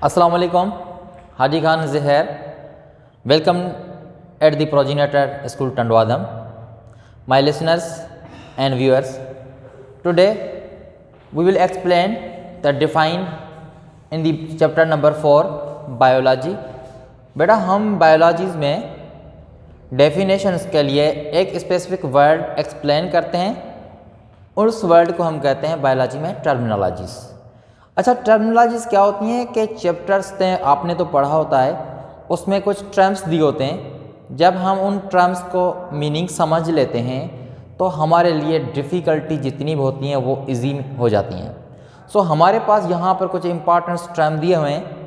Assalamu alaikum. Haji Khan is here. Welcome at the Progenitor School Tandwadam. My listeners and viewers, today we will explain the define in the chapter number 4 biology. बेटा हम बायोलॉजीज़ में definitions के लिए एक specific word explain करते हैं और उस वर्ड को हम कहते हैं बायोलॉजी में टर्मिनोलॉजीज़। अच्छा, टर्मिनोलॉजीज़ क्या होती हैं कि चैप्टर्स में आपने तो पढ़ा होता है, उसमें कुछ टर्म्स दिए होते हैं। जब हम उन टर्म्स को मीनिंग समझ लेते हैं तो हमारे लिए डिफ़िकल्टी जितनी भी होती हैं वो इजी हो जाती हैं। सो हमारे पास यहाँ पर कुछ इंपॉर्टेंट टर्म दिए हुए हैं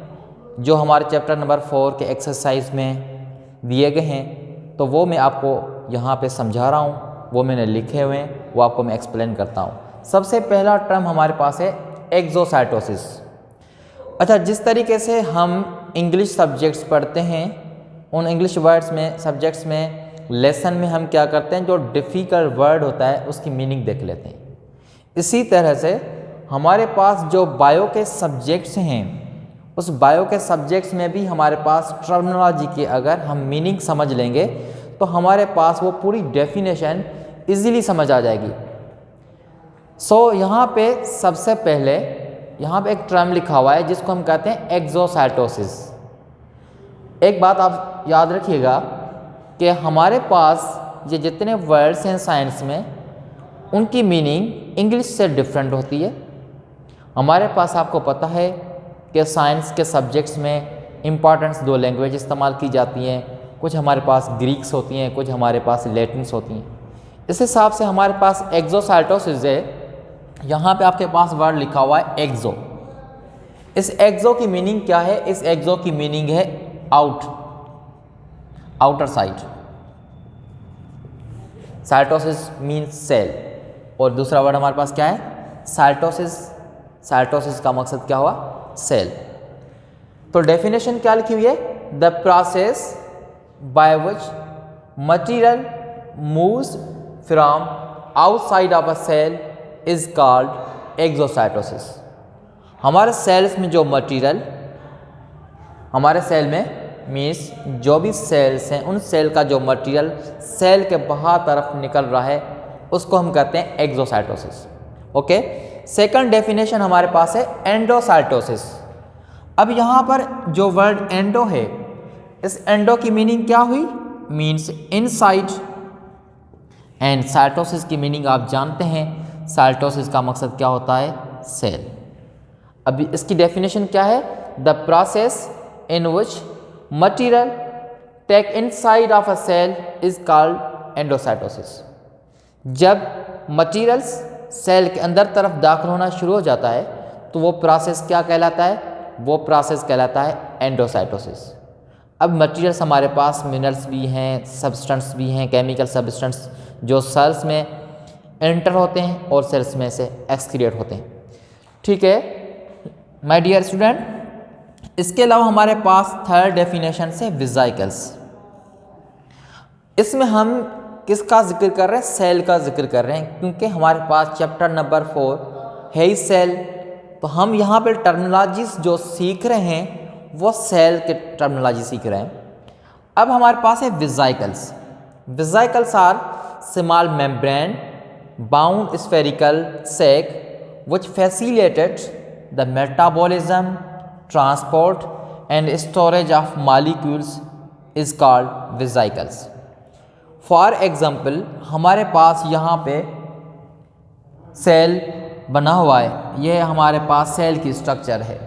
जो हमारे चैप्टर नंबर 4 के एक्सरसाइज में दिए गए हैं, तो वो मैं आपको यहाँ पे समझा रहा हूँ, वो मैंने लिखे हुए हैं, वो आपको मैं एक्सप्लेन करता हूँ। सबसे पहला टर्म हमारे पास है एक्सोसाइटोसिस। अच्छा, जिस तरीके से हम इंग्लिश सब्जेक्ट्स पढ़ते हैं, उन इंग्लिश वर्ड्स में सब्जेक्ट्स में लेसन में हम क्या करते हैं, जो डिफ़िकल्ट वर्ड होता है उसकी मीनिंग देख लेते हैं। इसी तरह से हमारे पास जो बायो के सब्जेक्ट्स हैं, उस बायो के सब्जेक्ट्स में भी हमारे पास टर्मिनोलॉजी की अगर हम मीनिंग समझ लेंगे तो हमारे पास वो पूरी डेफिनेशन इजीली समझ आ जाएगी। यहाँ पे सबसे पहले यहाँ पे एक टर्म लिखा हुआ है जिसको हम कहते हैं एक्सोसाइटोसिस। एक बात आप याद रखिएगा कि हमारे पास ये जितने वर्ड्स हैं साइंस में, उनकी मीनिंग इंग्लिश से डिफरेंट होती है। हमारे पास आपको पता है कि साइंस के सब्जेक्ट्स में इम्पॉर्टेंट्स 2 लैंग्वेज इस्तेमाल की जाती हैं, कुछ हमारे पास ग्रीक्स होती हैं, कुछ हमारे पास लैटिन्स होती हैं। इस हिसाब से हमारे पास एक्सोसाइटोसिस है। यहाँ पे आपके पास वर्ड लिखा हुआ है एक्सो। इस एक्सो की मीनिंग क्या है? इस एक्सो की मीनिंग है outer side. Cytosis means cell, और दूसरा वर्ड हमारे पास क्या है? साइटोसिस। साइटोसिस का मकसद क्या हुआ? सेल। तो डेफिनेशन क्या लिखी हुई है? The process by which material moves from outside of a cell is called exocytosis. हमारे सेल्स में जो मटीरियल हमारे सेल में मीन्स जो भी सेल्स हैं, उन सेल का जो मटीरियल सेल के बाहर तरफ निकल रहा है उसको हम कहते हैं एक्सोसाइटोसिस। ओके, सेकंड डेफिनेशन हमारे पास है एंडोसाइटोसिस। अब यहाँ पर जो वर्ड एंडो है, इस एंडो की मीनिंग क्या हुई? Means inside. एंड साइटोसिस की मीनिंग आप जानते हैं, साइटोसिस का मकसद क्या होता है? सेल। अभी इसकी डेफिनेशन क्या है? The process in which material take inside of a cell is called endocytosis. जब मटीरियल्स सेल के अंदर तरफ दाखिल होना शुरू हो जाता है तो वो प्रोसेस क्या कहलाता है? वो प्रोसेस कहलाता है एंडोसाइटोसिस। अब मटीरियल्स हमारे पास मिनरल्स भी हैं, सब्सटेंस भी हैं, केमिकल सब्सटेंस जो सेल्स में एंटर होते हैं और सेल्स में से एक्सक्रिएट होते हैं। ठीक है माय डियर स्टूडेंट। इसके अलावा हमारे पास थर्ड डेफिनेशन से वेसिकल्स। इसमें हम किसका जिक्र कर रहे हैं? सेल का जिक्र कर रहे हैं, क्योंकि हमारे पास चैप्टर नंबर 4 है ही सेल। तो हम यहाँ पे टर्मिनोलॉजीज जो सीख रहे हैं वो सेल के टर्मिनोलॉजी सीख रहे हैं। अब हमारे पास है vesicles. Vesicles are small membrane bound spherical sac which facilitated the metabolism, transport and storage of molecules is called vesicles. For example, हमारे पास यहाँ पे सेल बना हुआ है, ये हमारे पास सेल की स्ट्रक्चर है।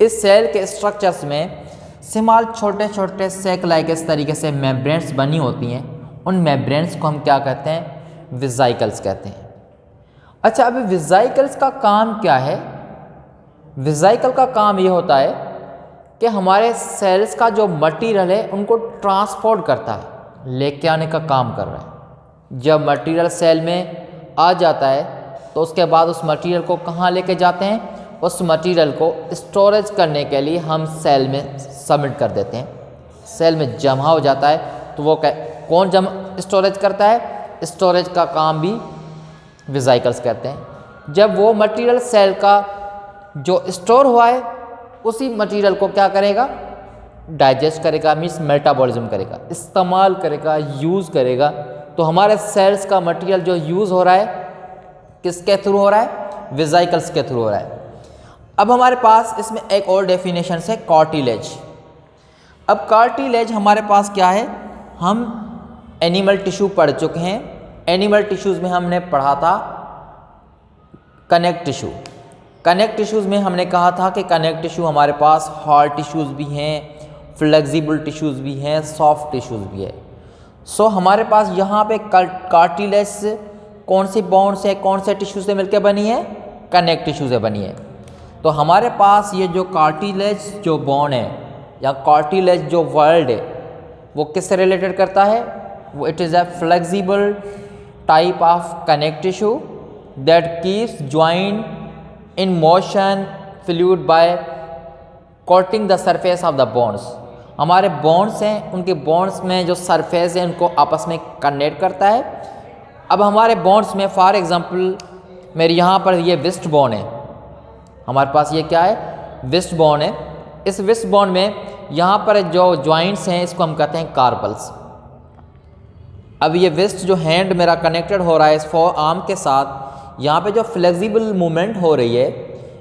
इस सेल के स्ट्रक्चर्स में स्मॉल छोटे छोटे सेक लाइक इस तरीके से मेम्ब्रेन्स बनी होती हैं। उन मेम्ब्रेन्स को हम क्या कहते हैं? वेसिकल्स कहते हैं। अच्छा, अभी वेसिकल्स का काम क्या है? वेसिकल का काम ये होता है कि हमारे सेल्स का जो मटीरियल है उनको ट्रांसपोर्ट करता है, लेके आने का काम कर रहा है। जब मटीरियल सेल में आ जाता है तो उसके बाद उस मटीरियल को कहाँ लेके जाते हैं? उस मटीरियल को स्टोरेज करने के लिए हम सेल में सबमिट कर देते हैं। सेल में जमा हो जाता है तो वो कौन स्टोरेज करता है? स्टोरेज का काम भी वेसिकल्स करते हैं। जब वो मटेरियल सेल का जो स्टोर हुआ है उसी मटेरियल को क्या करेगा, डाइजेस्ट करेगा, मीन्स मेटाबॉलिज्म करेगा, इस्तेमाल करेगा, यूज़ करेगा। तो हमारे सेल्स का मटेरियल जो यूज़ हो रहा है किसके थ्रू हो रहा है, वेसिकल्स के थ्रू हो रहा है। अब हमारे पास इसमें एक और डेफिनेशन है कार्टिलेज। अब कार्टिलेज हमारे पास क्या है, हम एनिमल टिश्यू पढ़ चुके हैं। एनिमल टिश्यूज़ में हमने पढ़ा था कनेक्ट टिश्यू। कनेक्ट टिश्यूज़ में हमने कहा था कि कनेक्ट टिश्यू हमारे पास हार्ड टिश्यूज़ भी हैं, फ्लेक्सिबल टिश्यूज़ भी हैं, सॉफ्ट टिश्यूज़ भी है। सो हमारे पास यहाँ पे कार्टिलेज कौन सी बोन से, कौन से टिश्यू से मिलकर बनी है, कनेक्ट टिश्यू से बनी है। तो हमारे पास ये जो कार्टिलेज जो बोन है या कार्टिलेज जो वर्ल्ड है वो किससे रिलेटेड करता है, वो it is a flexible type of connect tissue that keeps joint in motion fluid by coating the surface of the bones. हमारे बोन्स हैं, उनके बोन्स में जो सरफेस है उनको आपस में कनेक्ट करता है। अब हमारे बोन्स में फॉर एग्जांपल मेरे यहाँ पर ये वेस्ट बोन है, हमारे पास ये क्या है, वेस्ट बोन है। इस वेस्ट बोन में यहाँ पर जो जॉइंट्स हैं इसको हम कहते हैं कार्पल्स। अब ये वेस्ट जो हैंड मेरा कनेक्टेड हो रहा है इस फोर आर्म के साथ, यहाँ पे जो फ्लेक्सिबल मूवमेंट हो रही है,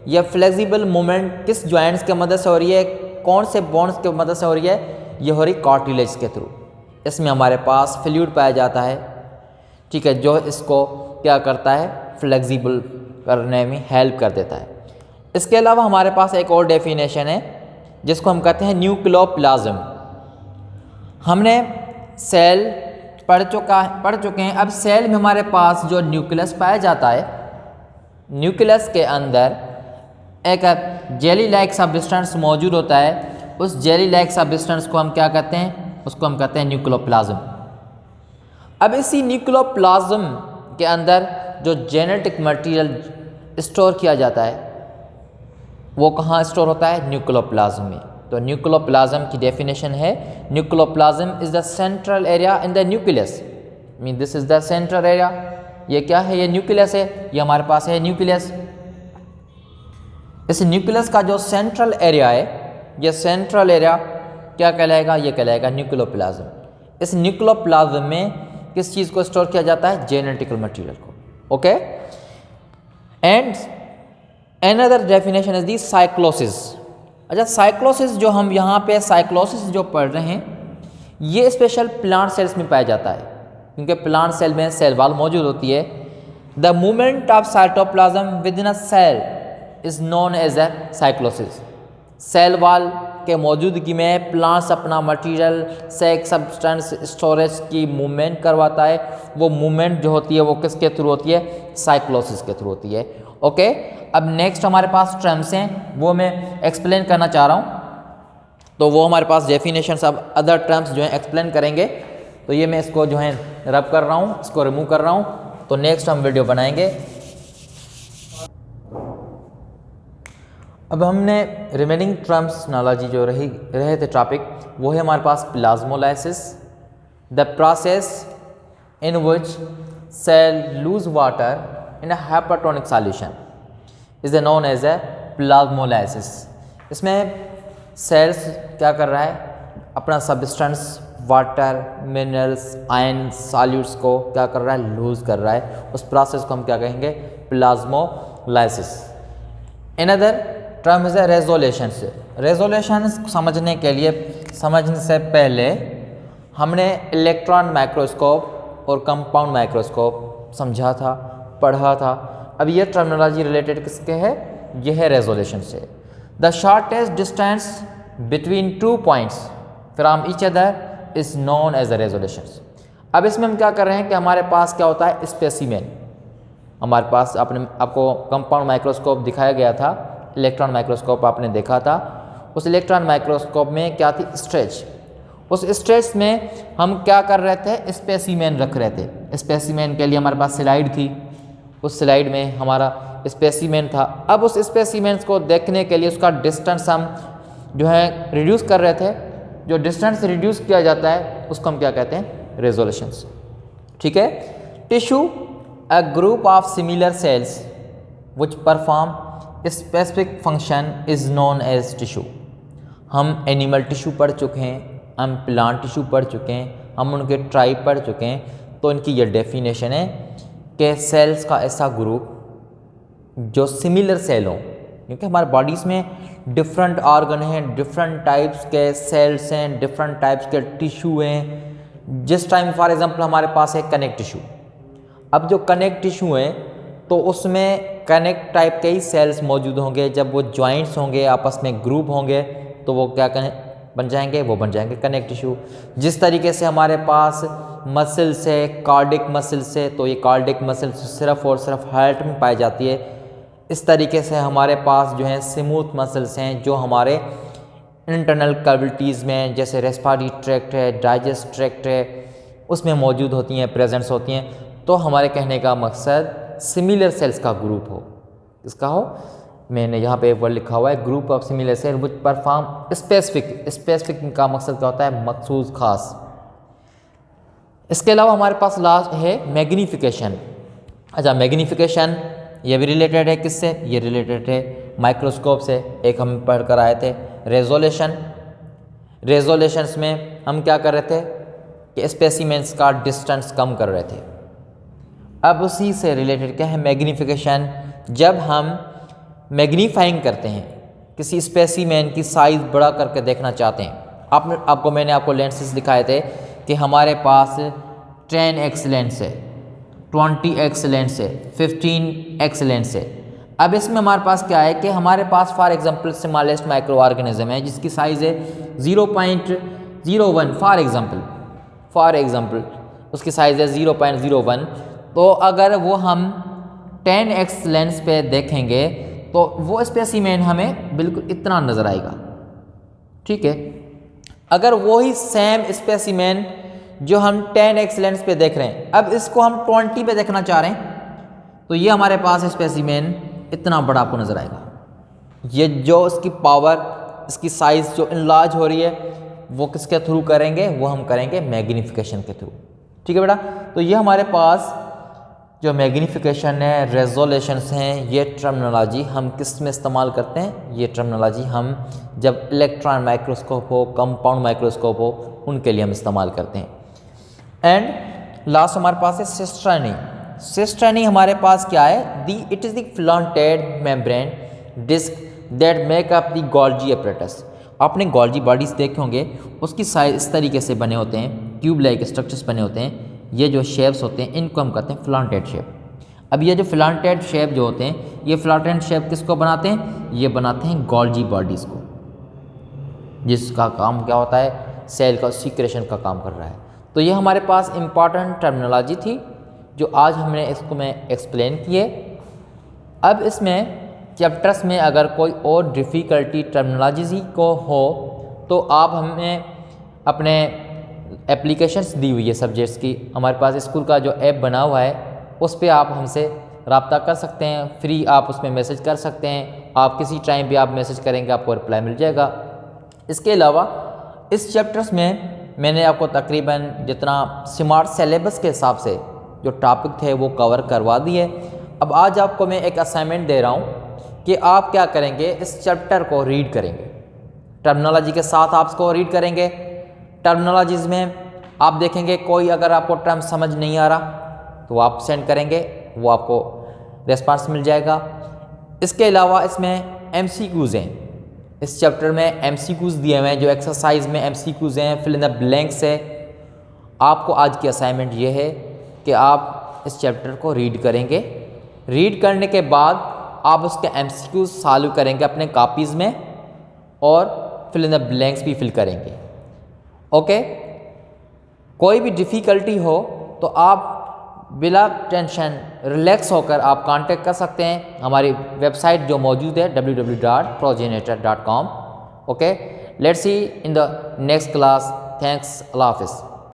यह फ्लेक्सिबल मूवमेंट किस जॉइंट्स के मदद से हो रही है, कौन से बोन्स के मदद से हो रही है, ये हो रही कार्टिलेज के थ्रू। इसमें हमारे पास फ्लूइड पाया जाता है, ठीक है, जो इसको क्या करता है, फ्लेक्सिबल करने में हेल्प कर देता है। इसके अलावा हमारे पास एक और डेफिनेशन है जिसको हम कहते हैं न्यूक्लियोप्लाज्म। हमने सेल पढ़ चुके हैं। अब सेल में हमारे पास जो न्यूक्लियस पाया जाता है, न्यूक्लियस के अंदर एक जेली लाइक सब्सटेंस मौजूद होता है। उस जेली लाइक सब्सटेंस को हम क्या कहते हैं, उसको हम कहते हैं न्यूक्लियोप्लाज्म। अब इसी न्यूक्लियोप्लाज्म के अंदर जो जेनेटिक मटेरियल स्टोर किया जाता है वो कहाँ स्टोर होता है, न्यूक्लियोप्लाज्म में। तो न्यूक्लियोप्लाज्म की डेफिनेशन है, nucleoplasm is the central area in the nucleus, mean this is the central area. ये क्या है, ये न्यूक्लियस है, ये हमारे पास है न्यूक्लियस। इस न्यूक्लियस का जो सेंट्रल एरिया है, ये सेंट्रल एरिया क्या कहलाएगा, ये कहलाएगा न्यूक्लियोप्लाज्म। इस न्यूक्लियोप्लाज्म में किस चीज़ को स्टोर किया जाता है, जेनेटिकल मटेरियल को। Okay, and another definition is the cyclosis. अच्छा, साइक्लोसिस जो हम यहाँ पे साइक्लोसिस जो पढ़ रहे हैं ये स्पेशल प्लांट सेल्स में पाया जाता है, क्योंकि प्लांट सेल में सेल वॉल मौजूद होती है। The movement of cytoplasm within a cell is known as a cyclosis. Cell wall के मौजूदगी में प्लांट्स अपना मटेरियल से एक सब्सटेंस स्टोरेज की मूवमेंट करवाता है। वो मूवमेंट जो होती है वो किसके थ्रू होती है, साइक्लोसिस के थ्रू होती है। ओके, अब नेक्स्ट हमारे पास टर्म्स हैं, वो मैं एक्सप्लेन करना चाह रहा हूँ। तो वो हमारे पास डेफिनेशंस अब अदर टर्म्स जो हैं एक्सप्लेन करेंगे। तो ये मैं इसको जो है रब कर रहा हूँ, इसको रिमूव कर रहा हूँ। तो नेक्स्ट हम वीडियो बनाएंगे। अब हमने रिमेनिंग टर्म्स नॉलेज जो रहे थे टॉपिक, वो है हमारे पास plasmolysis, the process in which cell lose water in a hypertonic solution is known as a plasmolysis. इसमें सेल्स क्या कर रहा है, अपना substance water, minerals, ion, solutes को क्या कर रहा है, लूज कर रहा है। उस प्रोसेस को हम क्या कहेंगे, plasmolysis. Another term is a resolution. Resolution समझने के लिए, समझने से पहले हमने इलेक्ट्रॉन माइक्रोस्कोप और कंपाउंड माइक्रोस्कोप समझा था, पढ़ा था। अब ये टर्मिनोलॉजी रिलेटेड किसके है, ये है रेजोल्यूशन से। The shortest distance between two points from each other is known as the resolution. अब इसमें हम क्या कर रहे हैं कि हमारे पास क्या होता है, स्पेसिमेन। हमारे पास आपको कंपाउंड माइक्रोस्कोप दिखाया गया था, इलेक्ट्रॉन माइक्रोस्कोप आपने देखा था। उस इलेक्ट्रॉन माइक्रोस्कोप में क्या थी, स्ट्रेच। उस स्ट्रेच में हम क्या कर रहे थे, स्पेसिमेन रख रहे थे। स्पेसिमेन के लिए हमारे पास स्लाइड थी, उस स्लाइड में हमारा स्पेसिमेन था। अब उस स्पेसिमेन को देखने के लिए उसका डिस्टेंस हम जो है रिड्यूस कर रहे थे। जो डिस्टेंस रिड्यूस किया जाता है उसको हम क्या कहते हैं, रेजोल्यूशन। ठीक है। Tissue a group of similar cells which perform specific function is known as tissue. हम एनिमल टिश्यू पढ़ चुके हैं, हम प्लांट टिश्यू पढ़ चुके हैं, हम उनके टाइप पढ़ चुके हैं। तो इनकी ये डेफिनेशन है कि सेल्स का ऐसा ग्रुप जो सिमिलर सेल हों, क्योंकि हमारे बॉडीज़ में डिफरेंट ऑर्गन हैं, डिफरेंट टाइप्स के सेल्स हैं, डिफरेंट टाइप्स के टिश्यू हैं। जिस टाइम फॉर एग्जांपल हमारे पास है कनेक्ट टिश्यू, अब जो कनेक्ट टिश्यू हैं तो उसमें कनेक्ट टाइप के ही सेल्स मौजूद होंगे। जब वो जॉइंट्स होंगे, आपस में ग्रुप होंगे, तो वो क्या बन जाएंगे, वो बन जाएंगे कनेक्ट टिश्यू। जिस तरीके से हमारे पास मसल्स है, कार्डिक मसल्स है, तो ये कार्डिक मसल्स सिर्फ और सिर्फ हार्ट में पाई जाती है। इस तरीके से हमारे पास जो है स्मूथ मसल्स हैं जो हमारे इंटरनल कैविटीज़ में, जैसे रेस्पिरेटरी ट्रैक्ट है, डाइजेस्ट ट्रैक्ट है, उसमें मौजूद होती हैं, प्रेजेंट्स होती हैं। तो हमारे कहने का मकसद सिमिलर सेल्स का ग्रुप हो। इसका हो, मैंने यहाँ पे एक वर्ड लिखा हुआ है, group of similar cell which perform specific. Specific का मकसद क्या होता है, मखसूस, खास। इसके अलावा हमारे पास लास्ट है मैग्नीफिकेशन। अच्छा, मैग्नीफिकेशन ये भी रिलेटेड है किससे, ये रिलेटेड है माइक्रोस्कोप से। एक हम पढ़ कर आए थे रेजोल्यूशन। रेजोल्यूशंस में हम क्या कर रहे थे कि स्पेसिमेंस का डिस्टेंस कम कर रहे थे। अब उसी से रिलेटेड क्या है मैग्नीफिकेशन। जब हम मैग्नीफाइंग करते हैं, किसी स्पेसिमेन की साइज़ बड़ा करके देखना चाहते हैं, मैंने आपको लेंसेज दिखाए थे कि हमारे पास 10x लेंस है, 20x लेंस है, 15x लेंस है। अब इसमें हमारे पास क्या है कि हमारे पास for example smallest microorganism है जिसकी साइज़ है 0.01 फॉर एग्जांपल उसकी साइज़ है 0.01। तो अगर वो हम 10x लेंस पे देखेंगे तो वो स्पेसिमेन हमें बिल्कुल इतना नज़र आएगा। ठीक है, अगर वही सेम स्पेसिमेन जो हम 10x लेंस पे देख रहे हैं, अब इसको हम 20 पे देखना चाह रहे हैं, तो ये हमारे पास स्पेसिमेन इतना बड़ा आपको नज़र आएगा। ये जो इसकी पावर, इसकी साइज़ जो इनलार्ज हो रही है, वो किसके थ्रू करेंगे, वो हम करेंगे मैग्नीफिकेशन के थ्रू। ठीक है बेटा, तो ये हमारे पास जो मैग्नीफिकेशन है, रेजोल्यूशंस हैं, ये टर्मिनोलॉजी हम किस में इस्तेमाल करते हैं, ये टर्मिनोलॉजी हम जब इलेक्ट्रॉन माइक्रोस्कोप हो, कंपाउंड माइक्रोस्कोप हो, उनके लिए हम इस्तेमाल करते हैं। एंड लास्ट हमारे पास है सिस्ट्रानी। सिस्ट्रानी हमारे पास क्या है, it is the flattened membrane disc that make up the Golgi apparatus. आपने गोल्जी बॉडीज देखे होंगे, उसकी साइज इस तरीके से बने होते हैं, ट्यूब लाइक स्ट्रक्चर्स बने होते हैं। ये जो शेप्स होते हैं इनको हम कहते हैं फ्लॉन्टेड शेप। अब ये जो फ्लॉन्टेड शेप जो होते हैं, ये फ्लॉन्टेड शेप किसको बनाते हैं, ये बनाते हैं गोल्जी बॉडीज़ को, जिसका काम क्या होता है, सेल का सीक्रेशन का काम कर रहा है। तो ये हमारे पास इम्पॉर्टेंट टर्मिनोलॉजी थी जो आज हमने इसको मैं एक्सप्लेन किए। अब इसमें चैप्टर्स में अगर कोई और डिफ़िकल्टी टर्मिनोलॉजी को हो तो आप हमें अपने एप्लीकेशंस दी हुई है सब्जेक्ट्स की, हमारे पास स्कूल का जो ऐप बना हुआ है उस पर आप हमसे रब्ता कर सकते हैं, फ्री आप उसमें मैसेज कर सकते हैं। आप किसी टाइम भी आप मैसेज करेंगे आपको रिप्लाई मिल जाएगा। इसके अलावा इस चैप्टर्स में मैंने आपको तकरीबन जितना स्मार्ट सिलेबस के हिसाब से जो टॉपिक थे वो कवर करवा दिए। अब आज आपको मैं एक असाइनमेंट दे रहा हूँ कि आप क्या करेंगे, इस चैप्टर को रीड करेंगे, टर्मिनोलॉजी के साथ आप इसको रीड करेंगे। टर्मिनोलॉजीज़ में आप देखेंगे कोई अगर आपको टर्म समझ नहीं आ रहा तो आप सेंड करेंगे, वो आपको रिस्पांस मिल जाएगा। इसके अलावा इसमें MCQs हैं, इस चैप्टर में MCQs दिए हुए हैं, जो एक्सरसाइज में MCQs हैं, फिल इन द ब्लैंक्स है। आपको आज की असाइनमेंट ये है कि आप इस चैप्टर को रीड करेंगे। रीड करने के बाद आप उसके MCQs सॉल्व करेंगे अपने कॉपीज़ में और फिल इन द ब्लैंक्स भी फिल करेंगे। ओके, कोई भी डिफ़िकल्टी हो तो आप बिला टेंशन रिलैक्स होकर आप कांटेक्ट कर सकते हैं। हमारी वेबसाइट जो मौजूद है www.progenitor.com। Okay, let's see in the next class. Thanks, अल्लाह हाफिज़।